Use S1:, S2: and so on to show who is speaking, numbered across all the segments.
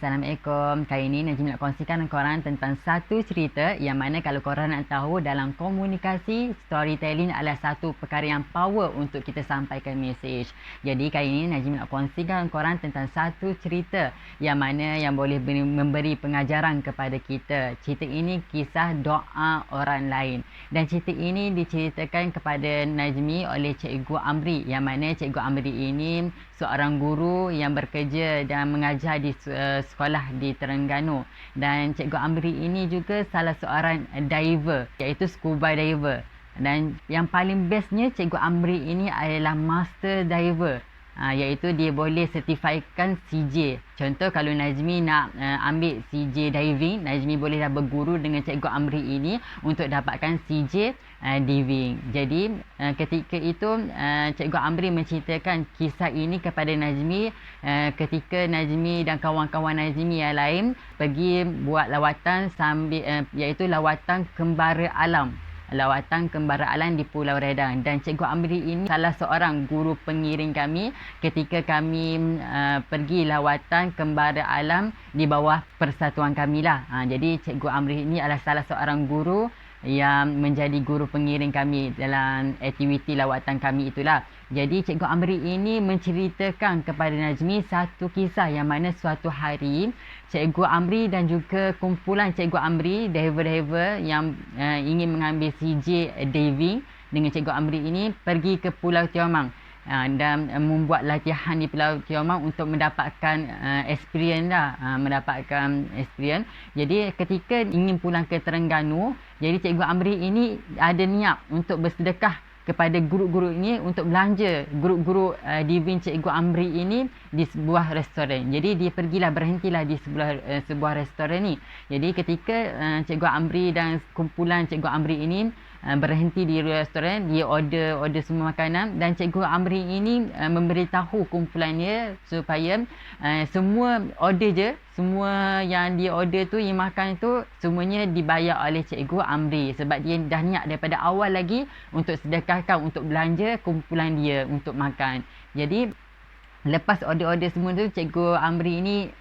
S1: Assalamualaikum. Kali ini Najmi nak kongsikan dengan korang tentang satu cerita yang mana kalau korang nak tahu dalam komunikasi, storytelling adalah satu perkara yang power untuk kita sampaikan message. Jadi kali ini Najmi nak kongsikan dengan korang tentang satu cerita yang mana yang boleh memberi pengajaran kepada kita. Cerita ini kisah doa orang lain. Dan cerita ini diceritakan kepada Najmi oleh Cikgu Amri, yang mana Cikgu Amri ini seorang guru yang bekerja dan mengajar di sekolah di Terengganu, dan Cikgu Amri ini juga salah seorang diver, iaitu scuba diver. Dan yang paling bestnya, Cikgu Amri ini adalah master diver, iaitu dia boleh sertifikatkan CJ. Contoh kalau Najmi nak ambil CJ diving, Najmi bolehlah berguru dengan Cikgu Amri ini untuk dapatkan CJ diving. Jadi ketika itu Cikgu Amri menceritakan kisah ini kepada Najmi ketika Najmi dan kawan-kawan Najmi yang lain pergi buat lawatan sambil iaitu lawatan kembara alam. Lawatan kembara alam di Pulau Redang, dan Cikgu Amri ini salah seorang guru pengiring kami ketika kami pergi lawatan kembara alam di bawah persatuan kami lah. Jadi Cikgu Amri ini adalah salah seorang guru yang menjadi guru pengiring kami dalam aktiviti lawatan kami itulah. Jadi Cikgu Amri ini menceritakan kepada Najmi satu kisah yang mana suatu hari Cikgu Amri dan juga kumpulan Cikgu Amri, diver-diver yang ingin mengambil CJ diving dengan Cikgu Amri ini pergi ke Pulau Tiongmang dan membuat latihan di Pulau Tiongmang untuk mendapatkan experience lah, mendapatkan experience. Jadi ketika ingin pulang ke Terengganu, jadi Cikgu Amri ini ada niat untuk bersedekah kepada guru-guru ini untuk belanja guru-guru diving Cikgu Amri ini di sebuah restoran. Jadi dia berhentilah di sebuah restoran ni. Jadi ketika Cikgu Amri dan kumpulan Cikgu Amri ini berhenti di restoran, dia order semua makanan, dan Cikgu Amri ini memberitahu kumpulannya supaya semua order je, semua yang dia order tu, yang makan tu semuanya dibayar oleh Cikgu Amri, sebab dia dah niat daripada awal lagi untuk sedekahkan, untuk belanja kumpulan dia untuk makan. Jadi lepas order semua tu, Cikgu Amri ini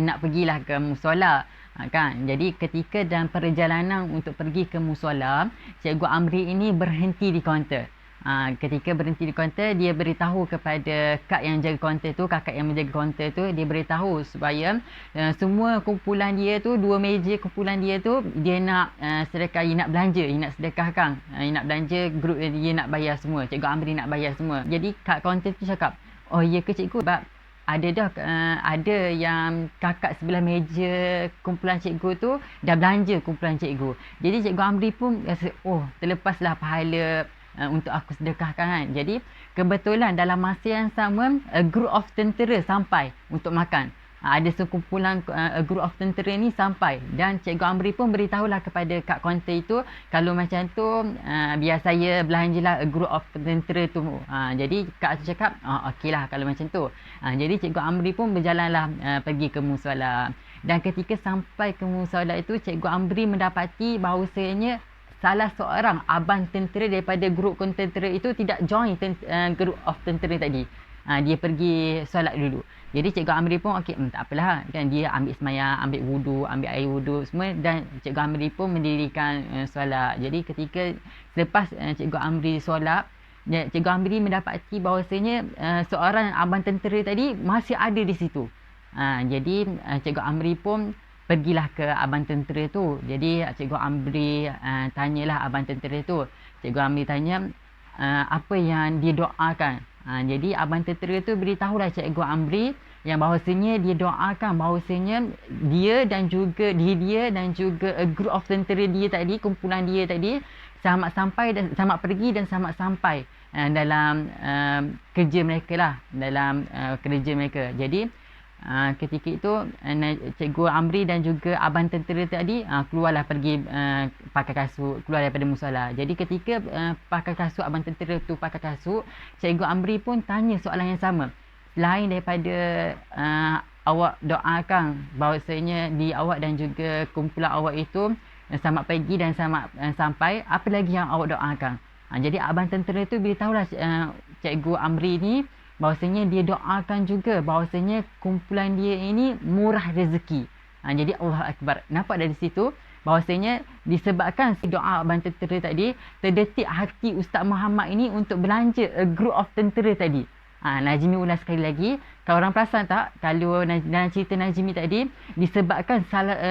S1: nak pergilah ke musola. Kan? Jadi ketika dalam perjalanan untuk pergi ke musola, Cikgu Amri ini berhenti di kaunter. Ketika berhenti di kaunter, dia beritahu kepada kakak yang menjaga kaunter tu, dia beritahu supaya semua kumpulan dia tu, 2 meja kumpulan dia tu, dia nak sedekah, dia nak belanja, dia nak sedekahkan, dia nak belanja, grup dia nak bayar semua, Cikgu Amri nak bayar semua. Jadi kat kaunter tu cakap, "Oh ya ke cikgu, sebab ada yang kakak sebelah meja kumpulan cikgu tu dah belanja kumpulan cikgu." Jadi Cikgu Amri pun rasa, terlepaslah pahala untuk aku sedekahkan kan. Jadi kebetulan dalam masa yang sama, group of tentera sampai untuk makan. Ada sekumpulan group of tentera ni sampai, dan Cikgu Amri pun beritahulah kepada kat kaunter itu, kalau macam tu biar saya belanjalah group of tentera tu. Jadi kak tu cakap, okeylah kalau macam tu. Jadi Cikgu Amri pun berjalanlah pergi ke musola, dan ketika sampai ke musola itu, Cikgu Amri mendapati bahawasanya salah seorang abang tentera daripada grup tentera itu tidak join group of tentera tadi. Dia pergi solat dulu. Jadi Cikgu Amri pun tak apalah kan, dia ambil semayang, ambil wudu, ambil air wudu semua, dan Cikgu Amri pun mendirikan solat. Jadi ketika selepas Cikgu Amri solat, Cikgu Amri mendapati bahawasanya seorang abang tentera tadi masih ada di situ. Jadi Cikgu Amri pun pergilah ke abang tentera tu. Jadi Cikgu Amri tanyalah abang tentera tu. Cikgu Amri tanya apa yang dia doakan. Jadi abang tentera tu beritahulah Cikgu Amri yang bahawasanya dia doakan bahawasanya dia dan juga group of tentera dia tadi, kumpulan dia tadi, selamat pergi dan selamat sampai dalam kerja mereka lah, dalam kerja mereka. Jadi ketika itu Cikgu Amri dan juga abang tentera tadi keluarlah pergi pakai kasut, keluar daripada musola. Jadi ketika pakai kasut, abang tentera tu pakai kasut, Cikgu Amri pun tanya soalan yang sama. Selain daripada awak doakan bahawasanya di awak dan juga kumpulan awak itu selamat pergi dan selamat sampai, apa lagi yang awak doakan? Jadi abang tentera tu beritahulah Cikgu Amri ni bahawasanya dia doakan juga bahawasanya kumpulan dia ini murah rezeki. Jadi Allah Akbar. Nampak dari situ bahawasanya disebabkan doa Abang Tentera tadi, terdetik hati Ustaz Muhammad ini untuk belanja a group of tentera tadi. Najmi ulas sekali lagi, kalau orang perasan tak, kalau dalam cerita Najmi tadi, disebabkan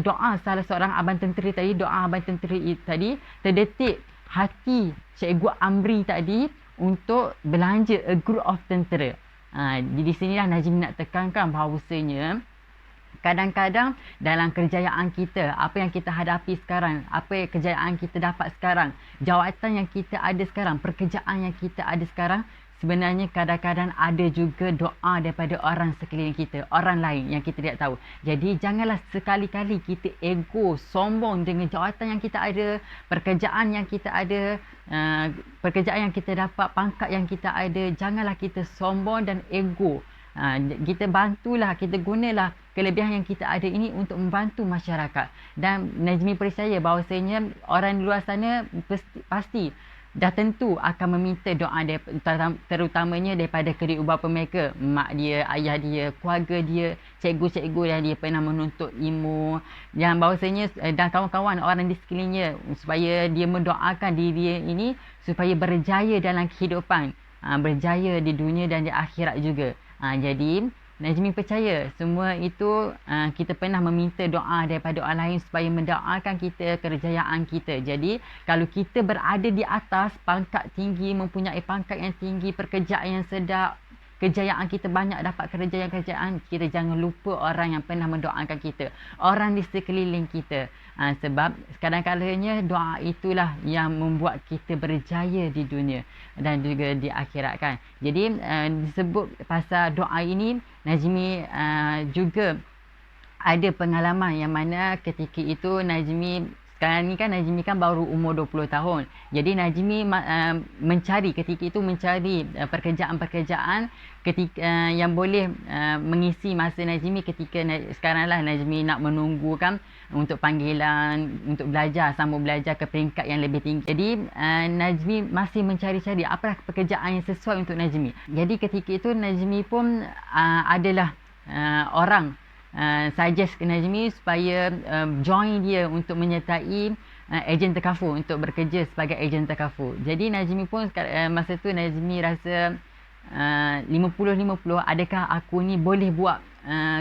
S1: doa salah seorang Abang Tentera tadi, doa Abang Tentera tadi, terdetik hati Cikgu Amri tadi untuk belanja a group of tentera. Di sinilah Najmi nak tekankan bahawasanya kadang-kadang dalam kerjayaan kita, apa yang kita hadapi sekarang, apa kejayaan kita dapat sekarang, jawatan yang kita ada sekarang, pekerjaan yang kita ada sekarang, sebenarnya kadang-kadang ada juga doa daripada orang sekeliling kita, orang lain yang kita tidak tahu. Jadi janganlah sekali-kali kita ego, sombong dengan jawatan yang kita ada, pekerjaan yang kita ada, pekerjaan yang kita dapat, pangkat yang kita ada. Janganlah kita sombong dan ego. Kita bantulah, kita gunalah kelebihan yang kita ada ini untuk membantu masyarakat. Dan Najmi percaya bahawasanya orang di luar sana pasti dah tentu akan meminta doa terutamanya daripada kedua bapa mereka, mak dia, ayah dia, keluarga dia, cikgu-cikgu yang dia pernah menuntut ilmu, yang bahawasanya dan kawan-kawan orang di sekelilingnya, supaya dia mendoakan diri dia ini supaya berjaya dalam kehidupan, berjaya di dunia dan di akhirat juga. Jadi Najmi percaya semua itu kita pernah meminta doa daripada orang lain supaya mendoakan kita, kerjayaan kita. Jadi kalau kita berada di atas pangkat tinggi, mempunyai pangkat yang tinggi, pekerjaan yang sedap, kejayaan kita banyak, dapat kerjayaan, kita jangan lupa orang yang pernah mendoakan kita, orang di sekeliling kita. Sebab kadang-kadangnya doa itulah yang membuat kita berjaya di dunia dan juga di akhirat kan. Jadi disebut pasal doa ini, Najmi juga ada pengalaman yang mana ketika itu Najmi, sekarang ni kan Najmi kan baru umur 20 tahun. Jadi Najmi mencari ketika itu, mencari pekerjaan-pekerjaan ketika yang boleh mengisi masa Najmi ketika sekarang lah Najmi nak menunggu kan untuk panggilan untuk belajar, sambung belajar ke peringkat yang lebih tinggi. Jadi Najmi masih mencari-cari apa pekerjaan yang sesuai untuk Najmi. Jadi ketika itu Najmi pun adalah orang suggest ke Najmi supaya join dia untuk menyertai ejen takaful, untuk bekerja sebagai ejen takaful. Jadi Najmi pun masa tu Najmi rasa 50-50, adakah aku ni boleh buat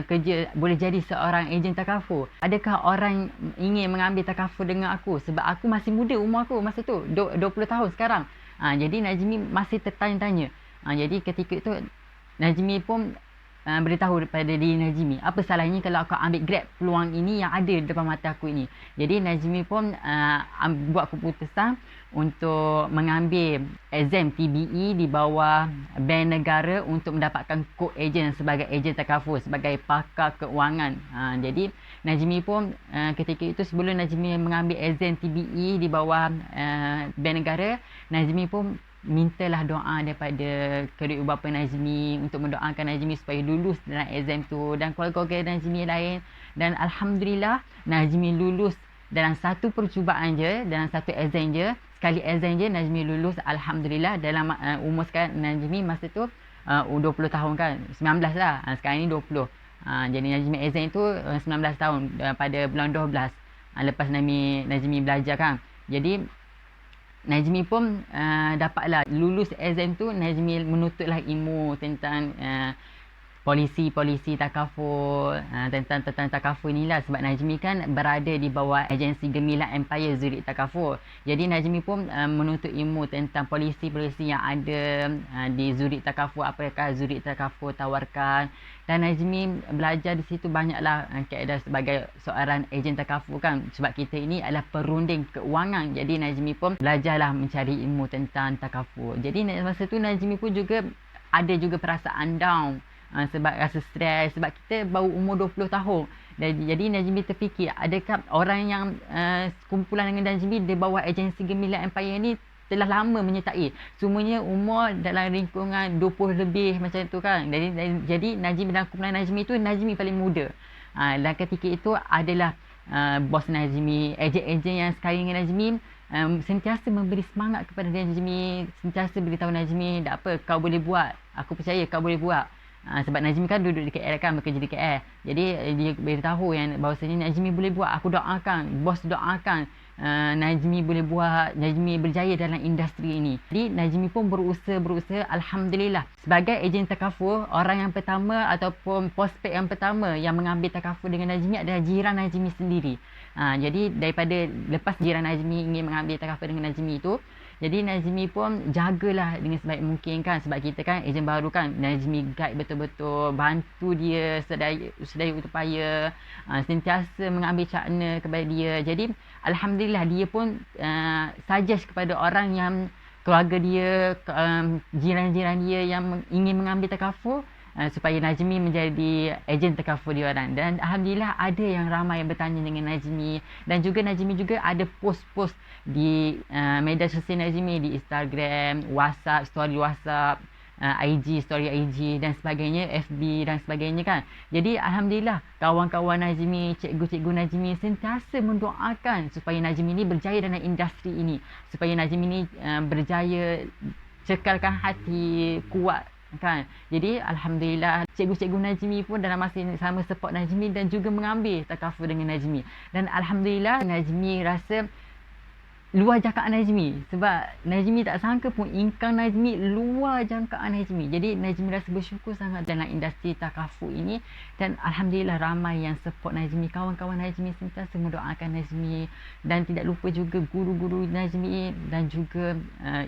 S1: kerja, boleh jadi seorang ejen takaful? Adakah orang ingin mengambil takaful dengan aku? Sebab aku masih muda, umur aku masa tu 20 tahun sekarang. Jadi Najmi masih tertanya-tanya. Jadi ketika itu Najmi pun beritahu kepada diri Najmi, apa salahnya kalau aku ambil grab peluang ini yang ada depan mata aku ini. Jadi Najmi pun buat keputusan untuk mengambil exam TBE di bawah Bank Negara untuk mendapatkan kod ejen sebagai ejen takaful, sebagai pakar keuangan. Jadi Najmi pun ketika itu, sebelum Najmi mengambil exam TBE di bawah Bank Negara, Najmi pun mintalah doa daripada kedua bapa Najmi untuk mendoakan Najmi supaya lulus dalam exam tu, dan keluarga-keluarga Najmi lain. Dan Alhamdulillah Najmi lulus dalam satu percubaan je, dalam satu exam je, sekali exam je Najmi lulus. Alhamdulillah. Dalam umur sekarang Najmi masa tu 20 tahun kan, 19 lah, sekarang ni 20. Jadi Najmi exam tu 19 tahun pada bulan 12 lepas Najmi belajar kan. Jadi Najmi pun dapatlah lulus exam tu. Najmi menuntutlah ilmu tentang polisi takaful, tentang takaful ni lah. Sebab Najmi kan berada di bawah agensi Gemilang Empire Zurich Takaful. Jadi Najmi pun menuntut ilmu tentang polisi yang ada di Zurich Takaful, apakah Zurich Takaful tawarkan. Dan Najmi belajar di situ banyaklah keadaan sebagai seorang ejen takaful kan. Sebab kita ini adalah perunding keuangan. Jadi Najmi pun belajarlah mencari ilmu tentang takaful. Jadi masa tu Najmi pun juga ada juga perasaan down. Sebab rasa stres, sebab kita baru umur 20 tahun. Jadi Najmi terfikir, adakah orang yang kumpulan dengan Najmi di bawah agensi Gemilang Empire ni telah lama menyertai, semuanya umur dalam lingkungan 20 lebih macam tu kan. Jadi Najmi dalam kumpulan Najmi tu, Najmi paling muda. Dan ketika itu adalah bos Najmi, ejen-ejen yang sekarang dengan Najmi sentiasa memberi semangat kepada Najmi, sentiasa beritahu Najmi, tak apa, kau boleh buat, aku percaya kau boleh buat. Sebab Najmi kan duduk di KL kan, bekerja di KL. Jadi dia beritahu yang bahawasanya Najmi boleh buat, aku doakan, bos doakan Najmi boleh buat, Najmi berjaya dalam industri ini. Jadi Najmi pun berusaha, Alhamdulillah. Sebagai ejen takaful, orang yang pertama ataupun prospek yang pertama yang mengambil takaful dengan Najmi adalah jiran Najmi sendiri. Jadi daripada lepas jiran Najmi ingin mengambil takaful dengan Najmi itu, jadi Najmi pun jagalah dengan sebaik mungkin kan, sebab kita kan ejen baru kan, Najmi guide betul-betul, bantu dia sedaya upaya, sentiasa mengambil cakna kepada dia. Jadi Alhamdulillah dia pun suggest kepada orang yang keluarga dia, jiran-jiran dia yang ingin mengambil takaful, supaya Najmi menjadi ejen takaful dia orang. Dan Alhamdulillah ada yang ramai yang bertanya dengan Najmi, dan juga Najmi juga ada post-post di media sosial Najmi, di Instagram, WhatsApp, story WhatsApp, IG, story IG dan sebagainya, FB dan sebagainya kan. Jadi Alhamdulillah kawan-kawan Najmi, cikgu-cikgu Najmi sentiasa mendoakan supaya Najmi ni berjaya dalam industri ini, supaya Najmi ni berjaya, cekalkan hati, kuat kan. Jadi Alhamdulillah cikgu-cikgu Najmi pun dalam masa yang sama support Najmi dan juga mengambil takaful dengan Najmi. Dan Alhamdulillah Najmi rasa luar jangkaan Najmi, sebab Najmi tak sangka pun income Najmi luar jangkaan Najmi. Jadi Najmi rasa bersyukur sangat dalam industri takaful ini, dan Alhamdulillah ramai yang support Najmi, kawan-kawan Najmi sentiasa mendoakan Najmi, dan tidak lupa juga guru-guru Najmi dan juga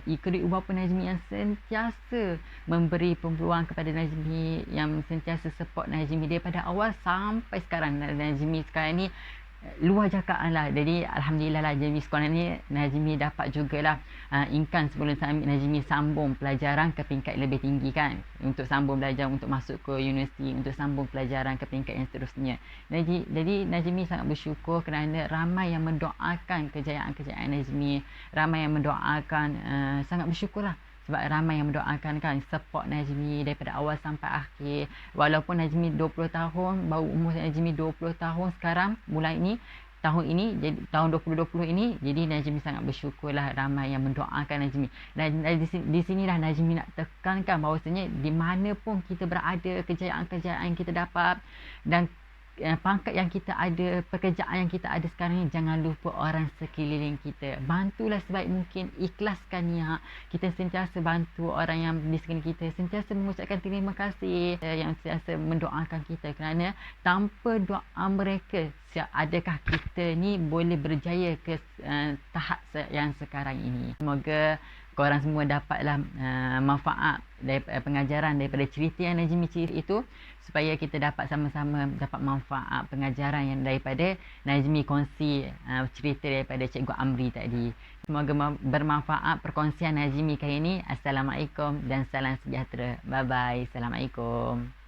S1: ikut bapa Najmi yang sentiasa memberi peluang kepada Najmi, yang sentiasa support Najmi daripada awal sampai sekarang. Najmi sekarang ni luar jangkaan lah. Jadi Alhamdulillah lah Najmi sekolah ni, Najmi dapat jugalah income sebelum Najmi sambung pelajaran ke peringkat lebih tinggi kan, untuk sambung belajar, untuk masuk ke universiti, untuk sambung pelajaran ke peringkat yang seterusnya. Jadi Najmi sangat bersyukur kerana ramai yang mendoakan kejayaan-kejayaan Najmi, ramai yang mendoakan, sangat bersyukur lah sebab ramai yang mendoakan kan, support Najmi daripada awal sampai akhir. Walaupun Najmi 20 tahun, baru umur Najmi 20 tahun sekarang, mulai ni tahun ini, jadi tahun 2020 ini, jadi Najmi sangat bersyukurlah ramai yang mendoakan Najmi. Dan di sinilah Najmi nak tekankan bahawasanya di mana pun kita berada, kejayaan-kejayaan kita dapat dan pangkat yang kita ada, pekerjaan yang kita ada sekarang ni, jangan lupa orang sekeliling kita. Bantulah sebaik mungkin, ikhlaskan niat. Kita sentiasa bantu orang yang di sekeliling kita, sentiasa mengucapkan terima kasih yang sentiasa mendoakan kita, kerana tanpa doa mereka, adakah kita ni boleh berjaya ke tahap yang sekarang ini. Semoga korang semua dapatlah manfaat daripada pengajaran, daripada cerita yang Najmi cerita itu, supaya kita dapat sama-sama dapat manfaat pengajaran yang daripada Najmi kongsi cerita daripada Cikgu Amri tadi. Semoga bermanfaat perkongsian Najmi kali ini. Assalamualaikum dan salam sejahtera. Bye bye. Assalamualaikum.